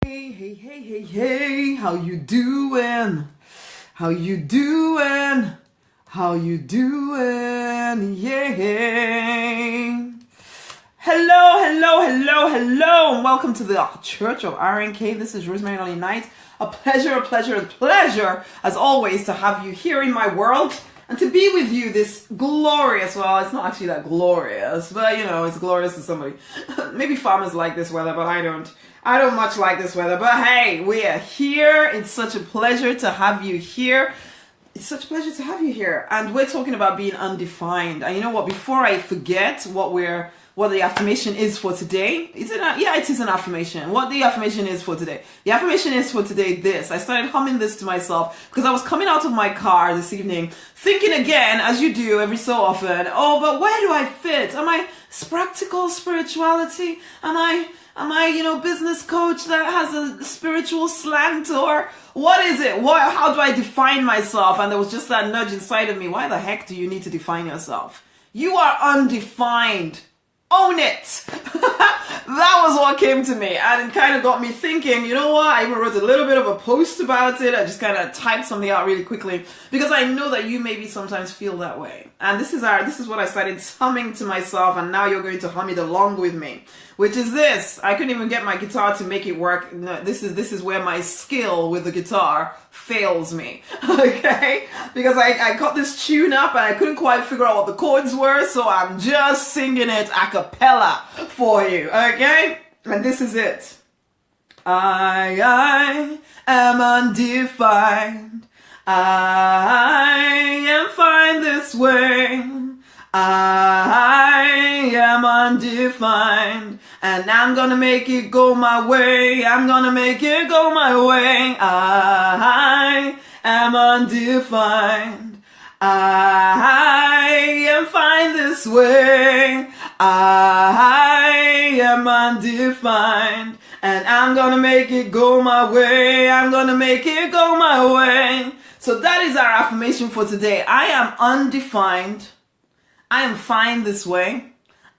Hey, hey, hey, hey, hey, how you doing? How you doing? How you doing? Yeah. Hello, hello, hello, hello, and welcome to the Church of RNK. This is Rosemary, Nonny Night. A pleasure, as always, to have you here in my world and to be with you this glorious, well, it's not actually that glorious, but you know, it's glorious to somebody. Maybe farmers like this weather, but I don't much like this weather, but hey, we are here. It's such a pleasure to have you here. It's such a pleasure to have you here. And we're talking about being undefined. And you know what, before I forget what the affirmation is for today, it is an affirmation. What the affirmation is for today. The affirmation is for today this. I started humming this to myself because I was coming out of my car this evening, thinking again, as you do every so often, oh, but where do I fit? Am I practical spirituality? Am I, business coach that has a spiritual slant, or what is it? How do I define myself? And there was just that nudge inside of me. Why the heck do you need to define yourself? You are undefined. Own it. That was what came to me, and it kind of got me thinking, you know what, I even wrote a little bit of a post about it. I just kind of typed something out really quickly because I know that you maybe sometimes feel that way. And this is what I started humming to myself, and now you're going to hum it along with me, which is this. I couldn't even get my guitar to make it work. No, this is where my skill with the guitar fails me, okay? Because I got this tune up and I couldn't quite figure out what the chords were, so I'm just singing it a cappella for you, okay? And this is it. I am undefined. I am fine this way. I am undefined, and I'm gonna make it go my way. I'm gonna make it go my way. I am undefined. I am fine this way. I am undefined, and I'm gonna make it go my way. I'm gonna make it go my way. So that is our affirmation for today. I am undefined. I am fine this way.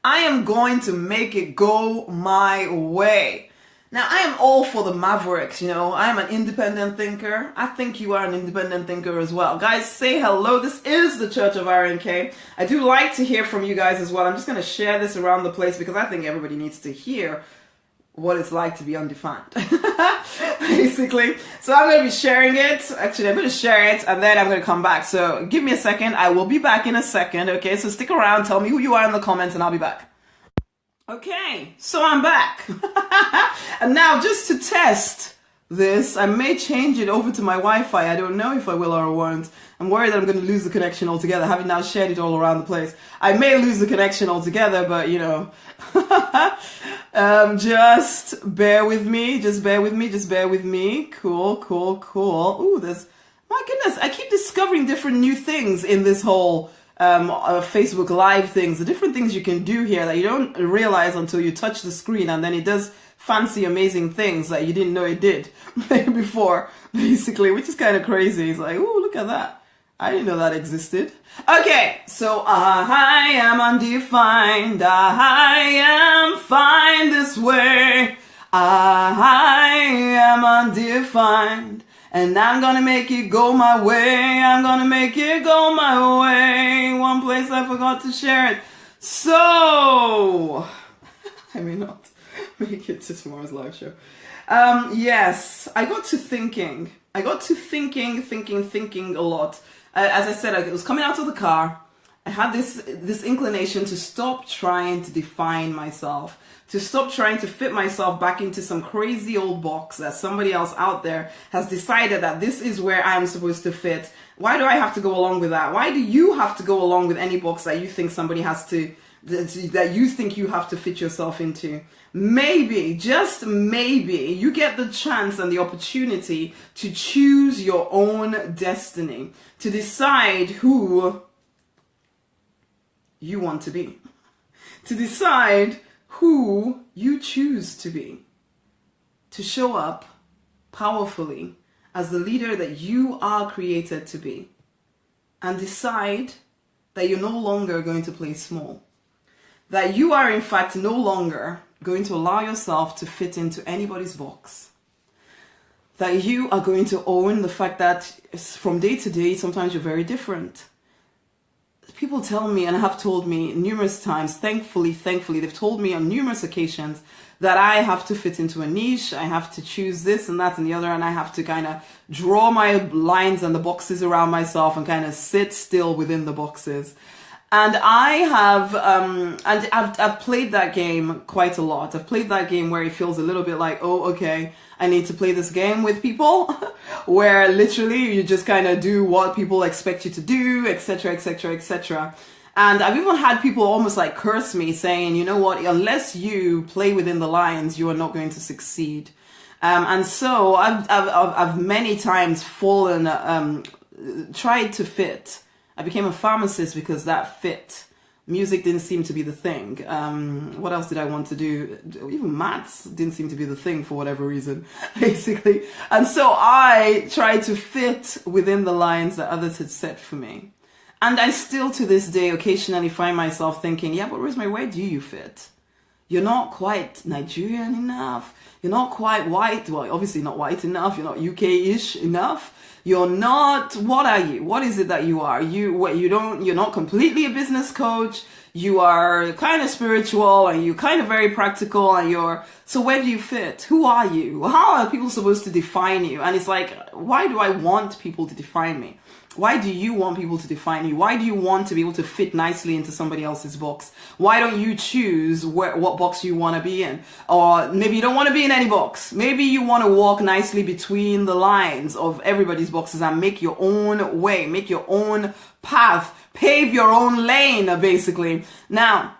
I am going to make it go my way. Now, I am all for the mavericks, I am an independent thinker. I think you are an independent thinker as well. Guys, say hello. This is the Church of RNK. I do like to hear from you guys as well. I'm just going to share this around the place because I think everybody needs to hear what it's like to be undefined, basically. So I'm going to be sharing it. Actually, I'm going to share it and then I'm going to come back. So give me a second. I will be back in a second. Okay, so stick around. Tell me who you are in the comments and I'll be back. Okay, so I'm back. And now just to test this, I may change it over to my Wi-Fi. I don't know if I will or I won't. I'm worried that I'm going to lose the connection altogether, having now shared it all around the place. I may lose the connection altogether, but just bear with me. Just bear with me. Cool. Ooh, my goodness, I keep discovering different new things in this whole Facebook Live things, the different things you can do here that you don't realize until you touch the screen, and then it does fancy, amazing things that you didn't know it did before, basically, which is kind of crazy. It's like, oh, look at that. I didn't know that existed. Okay, so I am undefined. I am fine this way. I am undefined. And I'm gonna make it go my way. I'm gonna make it go my way. One place I forgot to share it. So, I may not make it to tomorrow's live show. Yes, I got to thinking a lot. As I said, I was coming out of the car. I had this inclination to stop trying to define myself, to stop trying to fit myself back into some crazy old box that somebody else out there has decided that this is where I'm supposed to fit. Why do I have to go along with that? Why do you have to go along with any box that you think somebody has to, that you think you have to fit yourself into? Maybe, just maybe, you get the chance and the opportunity to choose your own destiny, to decide who you want to be, to decide who you choose to be, to show up powerfully as the leader that you are created to be, and decide that you're no longer going to play small, that you are in fact no longer going to allow yourself to fit into anybody's box. that you are going to own the fact that from day to day, sometimes you're very different. People tell me, and have told me numerous times, thankfully, they've told me on numerous occasions that I have to fit into a niche, I have to choose this and that and the other, and I have to kind of draw my lines and the boxes around myself and kind of sit still within the boxes. And I have, I've played that game quite a lot. I've played that game where it feels a little bit like, oh, okay, I need to play this game with people, where literally you just kind of do what people expect you to do, etc., etc., etc. And I've even had people almost like curse me, saying, you know what, unless you play within the lines, you are not going to succeed. And so I've many times fallen, tried to fit. I became a pharmacist because that fit. Music didn't seem to be the thing. What else did I want to do? Even maths didn't seem to be the thing for whatever reason, basically. And so I tried to fit within the lines that others had set for me. And I still to this day occasionally find myself thinking, yeah, but Rosemary, where do you fit? You're not quite Nigerian enough. You're not quite white. Well, obviously not white enough. You're not UK-ish enough. You're not, what are you? What is it that you are? You're not completely a business coach. You are kind of spiritual and you're kind of very practical and so where do you fit? Who are you? How are people supposed to define you? And it's like, why do I want people to define me? Why do you want people to define you? Why do you want to be able to fit nicely into somebody else's box? Why don't you choose what box you want to be in? Or maybe you don't want to be in any box. Maybe you want to walk nicely between the lines of everybody's boxes and make your own way, make your own path, pave your own lane, basically. Now,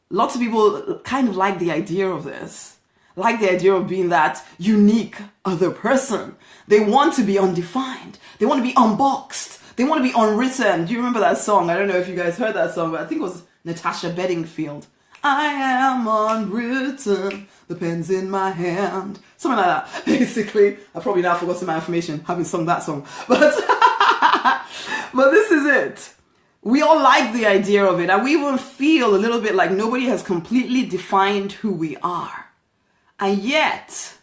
lots of people kind of like the idea of this. Like the idea of being that unique other person. They want to be undefined. They want to be unboxed. They want to be unwritten. Do you remember that song? I don't know if you guys heard that song, but I think it was Natasha Bedingfield. I am unwritten, the pen's in my hand. Something like that. Basically, I probably now forgot some of my information having sung that song. But this is it. We all like the idea of it, and we even feel a little bit like nobody has completely defined who we are. And yet,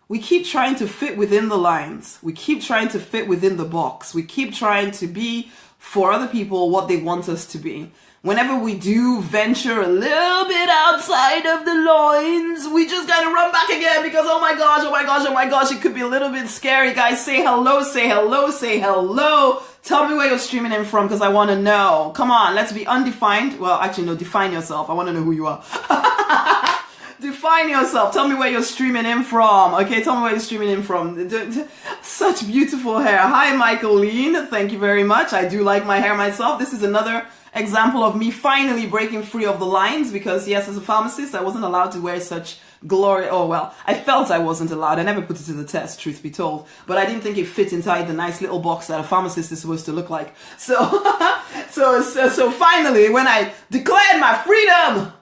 we keep trying to fit within the lines. We keep trying to fit within the box. We keep trying to be for other people what they want us to be. Whenever we do venture a little bit outside of the lines, we just kind of run back again because, oh my gosh, oh my gosh, oh my gosh, it could be a little bit scary. Guys, say hello, say hello, say hello. Tell me where you're streaming in from because I want to know. Come on, let's be undefined. Well, actually, no, define yourself. I want to know who you are. Define yourself. Tell me where you're streaming in from. Okay, tell me where you're streaming in from. Such beautiful hair. Hi, Michael Lean. Thank you very much. I do like my hair myself. This is another example of me finally breaking free of the lines because, yes, as a pharmacist, I wasn't allowed to wear such glory. Oh, well, I felt I wasn't allowed. I never put it to the test, truth be told. But I didn't think it fit inside the nice little box that a pharmacist is supposed to look like. So, so finally, when I declared my freedom,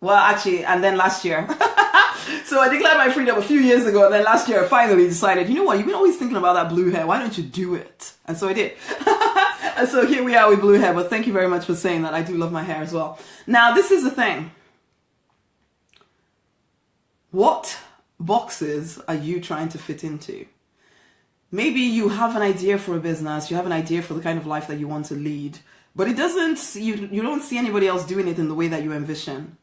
well, actually, and then last year. So I declared my freedom a few years ago, and then last year I finally decided, you know what, you've been always thinking about that blue hair, why don't you do it? And so I did. And so here we are with blue hair, but thank you very much for saying that. I do love my hair as well. Now, this is the thing. What boxes are you trying to fit into? Maybe you have an idea for a business, you have an idea for the kind of life that you want to lead, but it doesn't, you don't see anybody else doing it in the way that you envision.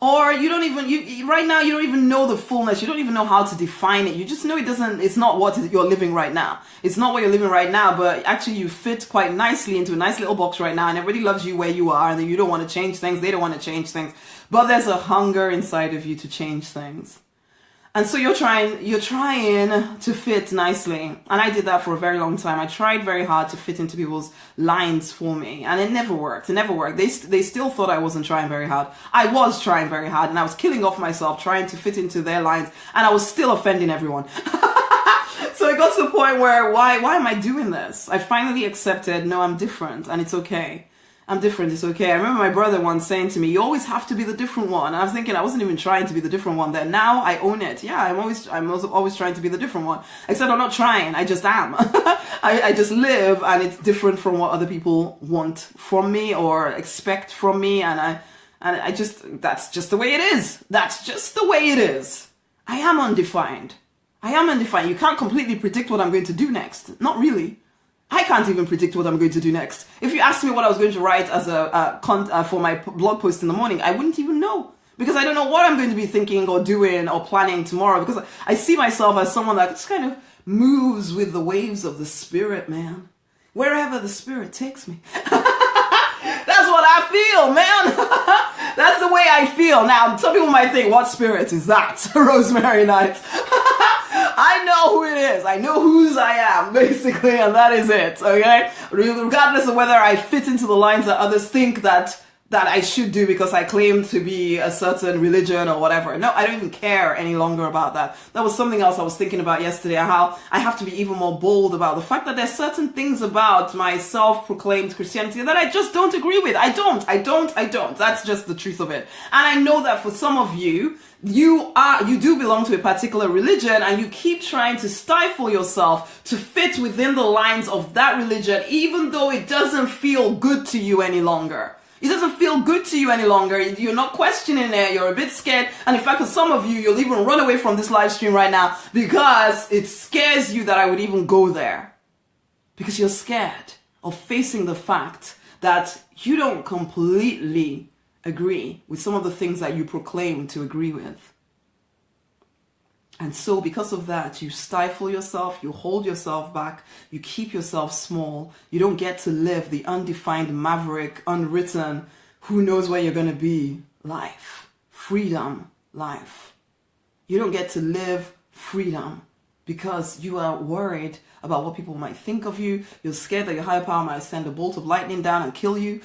Or you don't even, right now you don't even know the fullness, you don't even know how to define it. You just know it's not what you're living right now. It's not what you're living right now, but actually you fit quite nicely into a nice little box right now and everybody loves you where you are and then you don't want to change things, they don't want to change things. But there's a hunger inside of you to change things. And so you're trying to fit nicely. And I did that for a very long time. I tried very hard to fit into people's lines for me. And it never worked. It never worked. They still thought I wasn't trying very hard. I was trying very hard and I was killing off myself trying to fit into their lines. And I was still offending everyone. So it got to the point where, why am I doing this? I finally accepted, no, I'm different and it's okay. I'm different, it's okay. I remember my brother once saying to me, you always have to be the different one. And I was thinking, I wasn't even trying to be the different one then. Now I own it. Yeah, I'm always trying to be the different one. Except I'm not trying, I just am. I just live and it's different from what other people want from me or expect from me. And I just, that's just the way it is. That's just the way it is. I am undefined. I am undefined. You can't completely predict what I'm going to do next. Not really. I can't even predict what I'm going to do next. If you asked me what I was going to write as for my blog post in the morning, I wouldn't even know. Because I don't know what I'm going to be thinking or doing or planning tomorrow. Because I see myself as someone that just kind of moves with the waves of the spirit, man. Wherever the spirit takes me. That's what I feel, man. That's the way I feel. Now, some people might think, what spirit is that? Rosemary Night. I know who it is. I know whose I am, basically, and that is it, okay? Regardless of whether I fit into the lines that others think that I should do because I claim to be a certain religion or whatever. No, I don't even care any longer about that. That was something else I was thinking about yesterday, how I have to be even more bold about the fact that there's certain things about my self-proclaimed Christianity that I just don't agree with. I don't. That's just the truth of it. And I know that for some of you, you do belong to a particular religion and you keep trying to stifle yourself to fit within the lines of that religion, even though it doesn't feel good to you any longer. It doesn't feel good to you any longer. You're not questioning it. You're a bit scared. And in fact, for some of you, you'll even run away from this live stream right now because it scares you that I would even go there. Because you're scared of facing the fact that you don't completely agree with some of the things that you proclaim to agree with. And so because of that, you stifle yourself, you hold yourself back, you keep yourself small, you don't get to live the undefined, maverick, unwritten, who knows where you're going to be life, freedom life. You don't get to live freedom because you are worried about what people might think of you. You're scared that your higher power might send a bolt of lightning down and kill you.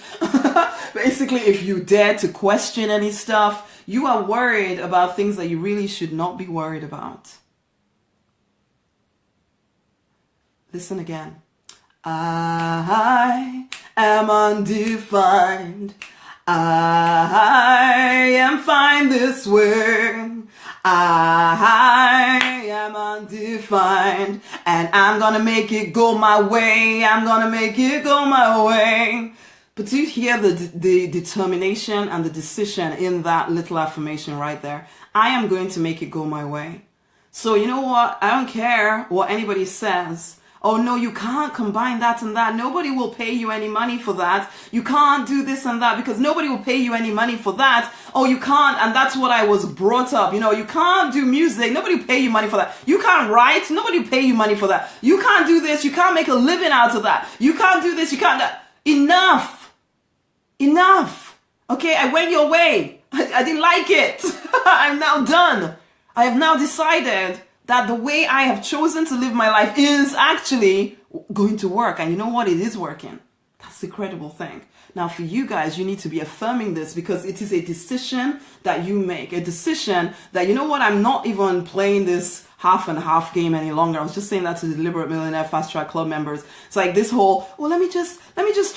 Basically, if you dare to question any stuff, you are worried about things that you really should not be worried about. Listen again. I am undefined. I am fine this way. I am undefined. And I'm gonna make it go my way. I'm gonna make it go my way. But do you hear the determination and the decision in that little affirmation right there? I am going to make it go my way. So you know what? I don't care what anybody says. Oh no, you can't combine that and that. Nobody will pay you any money for that. You can't do this and that because nobody will pay you any money for that. Oh, you can't, and that's what I was brought up. You know, you can't do music. Nobody will pay you money for that. You can't write. Nobody will pay you money for that. You can't do this. You can't make a living out of that. You can't do this. You can't. Enough. Enough. Okay, I went your way. I didn't like it. I'm now done. I have now decided that the way I have chosen to live my life is actually going to work. And you know what? It is working. That's the incredible thing. Now, for you guys, you need to be affirming this because it is a decision that you make. A decision that, you know what? I'm not even playing this half and half game any longer. I was just saying that to the Deliberate Millionaire Fast Track Club members. It's like this whole, well, let me just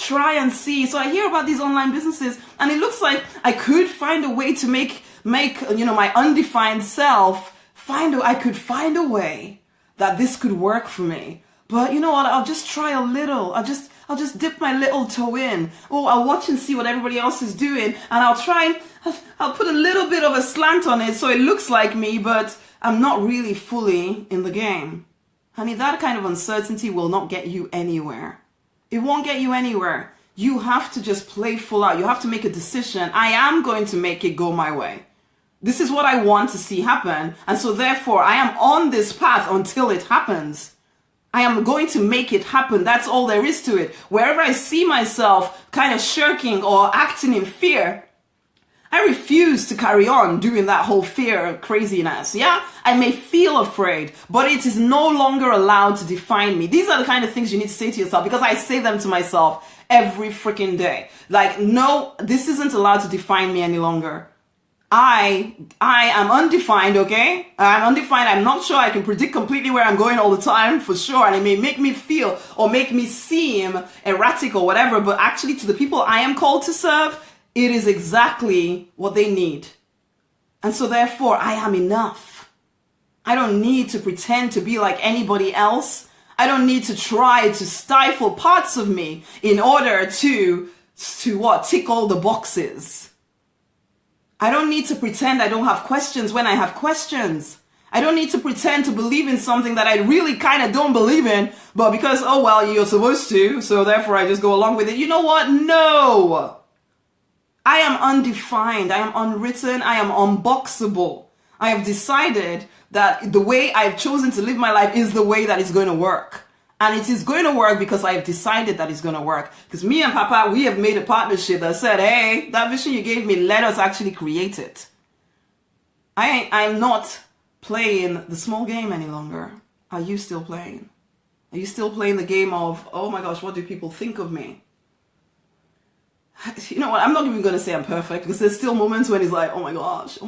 try and see. So I hear about these online businesses and it looks like I could find a way to make, you know, my undefined self I could find a way that this could work for me. But you know what? I'll just try a little. I'll just dip my little toe in. Oh, I'll watch and see what everybody else is doing. And I'll put a little bit of a slant on it so it looks like me, but I'm not really fully in the game. Honey, that kind of uncertainty will not get you anywhere. It won't get you anywhere. You have to just play full out. You have to make a decision. I am going to make it go my way. This is what I want to see happen. And so therefore, I am on this path until it happens. I am going to make it happen. That's all there is to it. Wherever I see myself kind of shirking or acting in fear, I refuse to carry on doing that whole fear craziness. Yeah, I may feel afraid, but it is no longer allowed to define me. These are the kind of things you need to say to yourself because I say them to myself every freaking day. Like, no, this isn't allowed to define me any longer. I am undefined, okay? I'm undefined. I'm not sure I can predict completely where I'm going all the time, for sure. And it may make me feel or make me seem erratic or whatever, but actually to the people I am called to serve, it is exactly what they need. And so therefore, I am enough. I don't need to pretend to be like anybody else. I don't need to try to stifle parts of me in order to what? Tick all the boxes. I don't need to pretend I don't have questions when I have questions. I don't need to pretend to believe in something that I really kind of don't believe in, but because, oh well, you're supposed to, so therefore I just go along with it. You know what? No! I am undefined, I am unwritten, I am unboxable. I have decided that the way I've chosen to live my life is the way that is going to work. And it is going to work because I have decided that it's going to work. Because me and Papa, we have made a partnership that said, hey, that vision you gave me, let us actually create it. I'm not playing the small game any longer. Are you still playing? Are you still playing the game of, oh my gosh, what do people think of me? You know what, I'm not even going to say I'm perfect, because there's still moments when it's like, oh my gosh,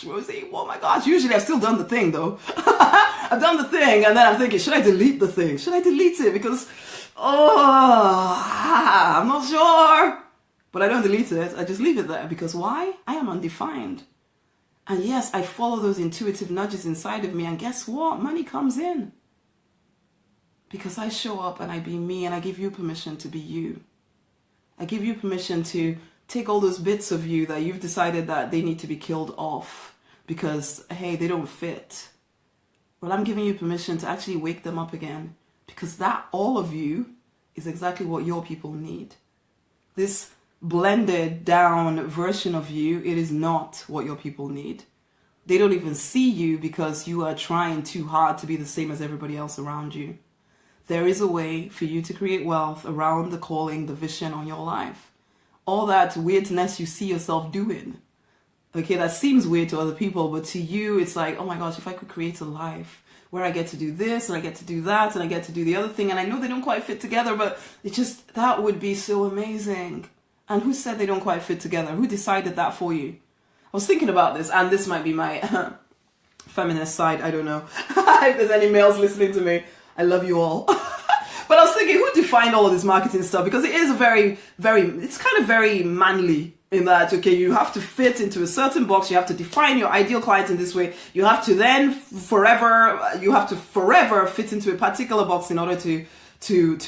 Rosie, oh my gosh. Usually I've still done the thing though. I've done the thing, and then I'm thinking, should I delete the thing? Should I delete it? Because, I'm not sure. But I don't delete it, I just leave it there. Because why? I am undefined. And yes, I follow those intuitive nudges inside of me, and guess what? Money comes in. Because I show up and I be me, and I give you permission to be you. I give you permission to take all those bits of you that you've decided that they need to be killed off because, hey, they don't fit. Well, I'm giving you permission to actually wake them up again, because that, all of you, is exactly what your people need. This blended down version of you, it is not what your people need. They don't even see you because you are trying too hard to be the same as everybody else around you. There is a way for you to create wealth around the calling, the vision on your life. All that weirdness you see yourself doing, okay, that seems weird to other people, but to you, it's like, oh my gosh, if I could create a life where I get to do this, and I get to do that, and I get to do the other thing, and I know they don't quite fit together, but it just, that would be so amazing. And who said they don't quite fit together? Who decided that for you? I was thinking about this, and this might be my feminist side, I don't know. If there's any males listening to me, I love you all. But I was thinking, who defined all of this marketing stuff? Because it is a it's kind of very manly in that, okay, you have to fit into a certain box. You have to define your ideal client in this way. You have to then forever fit into a particular box in order to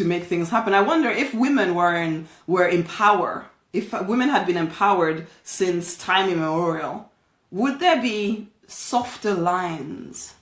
make things happen. I wonder if women were in power, if women had been empowered since time immemorial, would there be softer lines?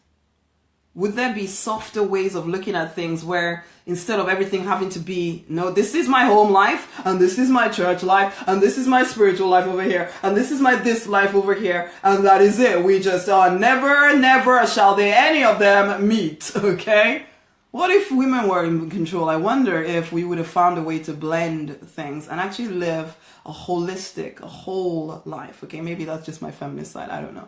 Would there be softer ways of looking at things where instead of everything having to be, no, this is my home life, and this is my church life, and this is my spiritual life over here, and this is my this life over here, and that is it. We just never shall they any of them meet, okay? What if women were in control? I wonder if we would have found a way to blend things and actually live a holistic, a whole life. Okay, maybe that's just my feminist side, I don't know.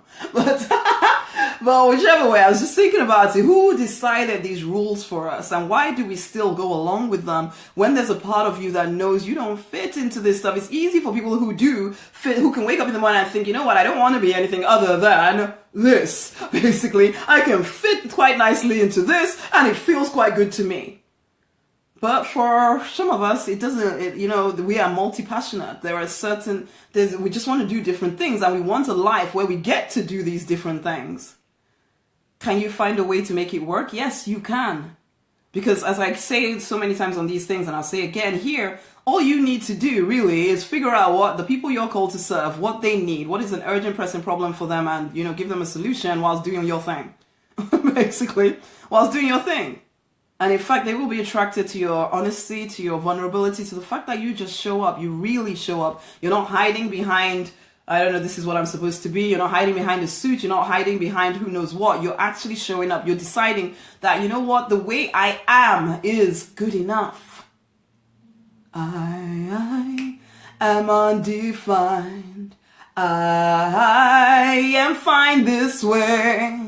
But whichever way, I was just thinking about it. Who decided these rules for us, and why do we still go along with them when there's a part of you that knows you don't fit into this stuff? It's easy for people who do fit, who can wake up in the morning and think, you know what, I don't want to be anything other than this. Basically, I can fit quite nicely into this, and it feels quite good to me. But for some of us, it doesn't, you know, we are multi-passionate. There are we just want to do different things, and we want a life where we get to do these different things. Can you find a way to make it work? Yes, you can. Because as I say so many times on these things, and I'll say again here, all you need to do really is figure out what the people you're called to serve, what they need, what is an urgent pressing problem for them, and, you know, give them a solution whilst doing your thing. Basically, whilst doing your thing. And in fact, they will be attracted to your honesty, to your vulnerability, to the fact that you just show up. You really show up. You're not hiding behind, I don't know, this is what I'm supposed to be. You're not hiding behind a suit. You're not hiding behind who knows what. You're actually showing up. You're deciding that, you know what, the way I am is good enough. I am undefined. I am fine this way.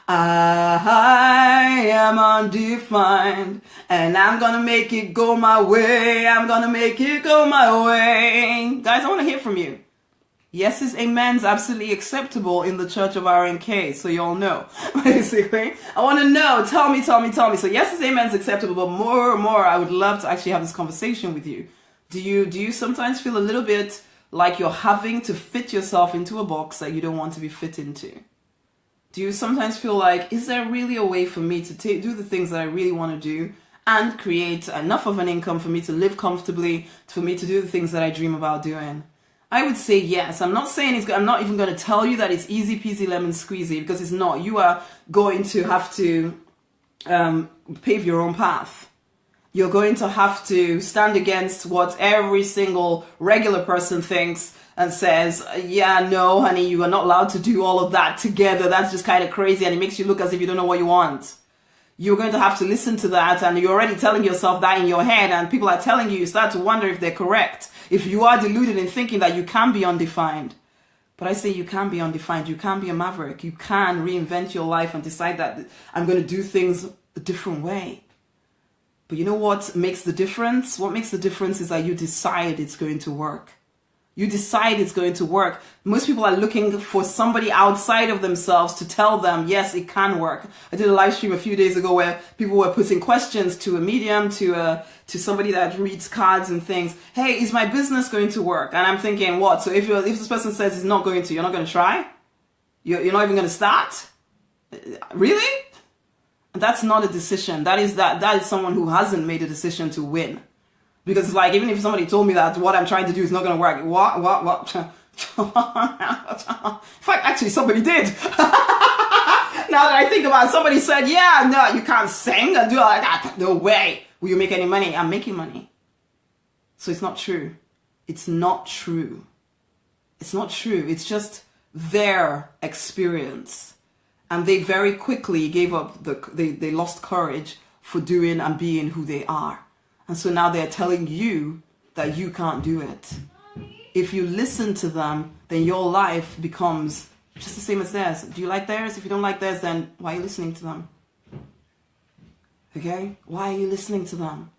I am undefined, and I'm gonna make it go my way. I'm gonna make it go my way. Guys, I want to hear from you. Yes is amen's absolutely acceptable in the Church of RNK, so you all know. Basically, I want to know. Tell me. So yes is amen's acceptable, but more, I would love to actually have this conversation with you. Do you sometimes feel a little bit like you're having to fit yourself into a box that you don't want to be fit into? Do you sometimes feel like, is there really a way for me to do the things that I really want to do and create enough of an income for me to live comfortably, for me to do the things that I dream about doing? I would say yes. I'm not saying I'm not even going to tell you that it's easy peasy lemon squeezy, because it's not. You are going to have to pave your own path. You're going to have to stand against what every single regular person thinks and says, yeah, no, honey, you are not allowed to do all of that together. That's just kind of crazy, and it makes you look as if you don't know what you want. You're going to have to listen to that, and you're already telling yourself that in your head, and people are telling you, you start to wonder if they're correct. If you are deluded in thinking that you can be undefined. But I say you can be undefined. You can be a maverick. You can reinvent your life and decide that I'm going to do things a different way. But you know what makes the difference? What makes the difference is that you decide it's going to work. You decide it's going to work. Most people are looking for somebody outside of themselves to tell them, yes, it can work. I did a live stream a few days ago where people were putting questions to a medium, to somebody that reads cards and things. Hey, is my business going to work? And I'm thinking, what? So if this person says it's not going to, you're not going to try? You're not even going to start? Really? That's not a decision. That is someone who hasn't made a decision to win. Because it's like, even if somebody told me that what I'm trying to do is not going to work, what? In fact, actually, somebody did. Now that I think about it, somebody said, yeah, no, you can't sing and do all that. No way. Will you make any money? I'm making money. So it's not true. It's not true. It's not true. It's just their experience. And they very quickly gave up, they lost courage for doing and being who they are. And so now they're telling you that you can't do it. If you listen to them, then your life becomes just the same as theirs. Do you like theirs? If you don't like theirs, then why are you listening to them? Okay? Why are you listening to them?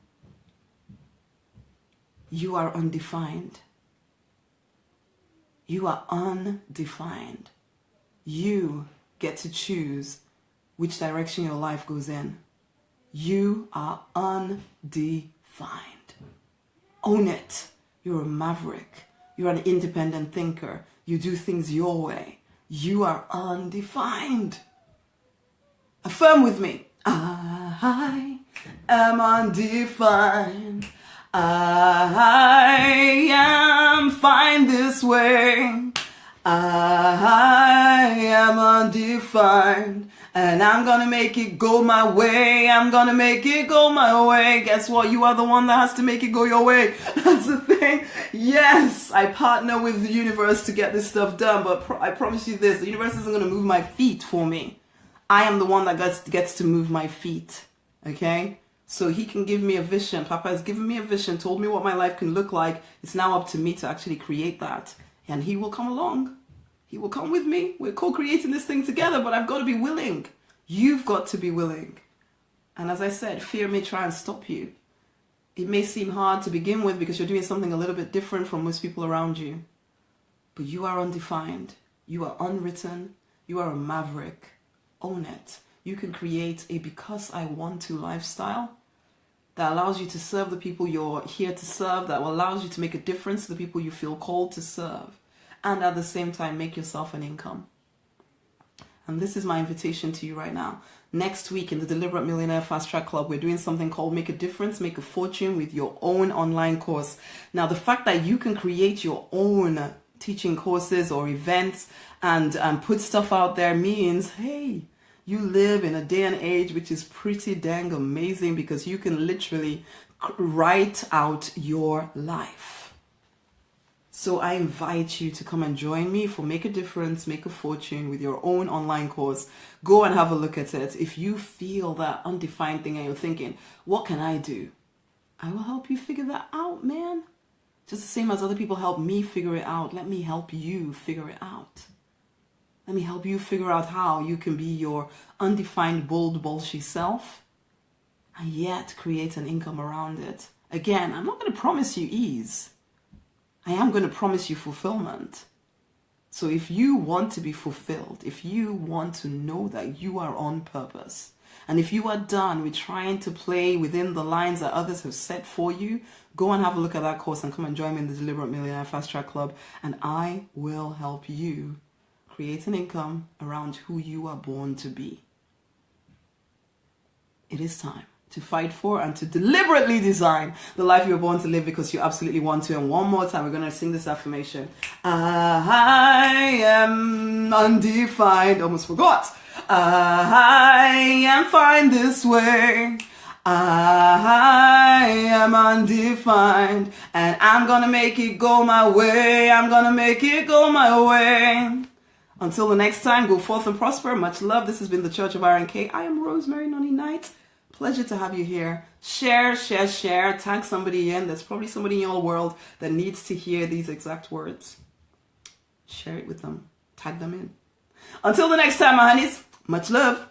You are undefined. You are undefined. You get to choose which direction your life goes in. You are undefined. Own it. You're a maverick. You're an independent thinker. You do things your way. You are undefined. Affirm with me. I am undefined. I am fine this way. I am undefined. And I'm gonna make it go my way. I'm gonna make it go my way. Guess what? You are the one that has to make it go your way. That's the thing. Yes, I partner with the universe to get this stuff done. But I promise you this. The universe isn't gonna move my feet for me. I am the one that gets to move my feet. Okay? So he can give me a vision. Papa has given me a vision, told me what my life can look like. It's now up to me to actually create that. And he will come along. He will come with me. We're co-creating this thing together, but I've got to be willing. You've got to be willing. And as I said, fear may try and stop you. It may seem hard to begin with because you're doing something a little bit different from most people around you. But you are undefined. You are unwritten. You are a maverick. Own it. You can create a because I want to lifestyle that allows you to serve the people you're here to serve, that allows you to make a difference to the people you feel called to serve. And at the same time, make yourself an income. And this is my invitation to you right now. Next week in the Deliberate Millionaire Fast Track Club, we're doing something called Make a Difference, Make a Fortune with your own online course. Now, the fact that you can create your own teaching courses or events and put stuff out there means, hey, you live in a day and age which is pretty dang amazing because you can literally write out your life. So I invite you to come and join me for Make a Difference, Make a Fortune with your own online course. Go and have a look at it. If you feel that undefined thing and you're thinking, what can I do? I will help you figure that out, man. Just the same as other people help me figure it out. Let me help you figure it out. Let me help you figure out how you can be your undefined, bold, bolshy self and yet create an income around it. Again, I'm not going to promise you ease. I am going to promise you fulfillment. So if you want to be fulfilled, if you want to know that you are on purpose, and if you are done with trying to play within the lines that others have set for you, go and have a look at that course and come and join me in the Deliberate Millionaire Fast Track Club, and I will help you create an income around who you are born to be. It is time to fight for and to deliberately design the life you're born to live because you absolutely want to. And one more time, we're going to sing this affirmation. I am undefined. Almost forgot. I am fine this way. I am undefined, and I'm gonna make it go my way. I'm gonna make it go my way. Until the next time, go forth and prosper. Much love. This has been the Church of RNK. I am Rosemary, Nonny Knight. Pleasure to have you here. Share, share, share. Tag somebody in. There's probably somebody in your world that needs to hear these exact words. Share it with them. Tag them in. Until the next time, my honeys. Much love.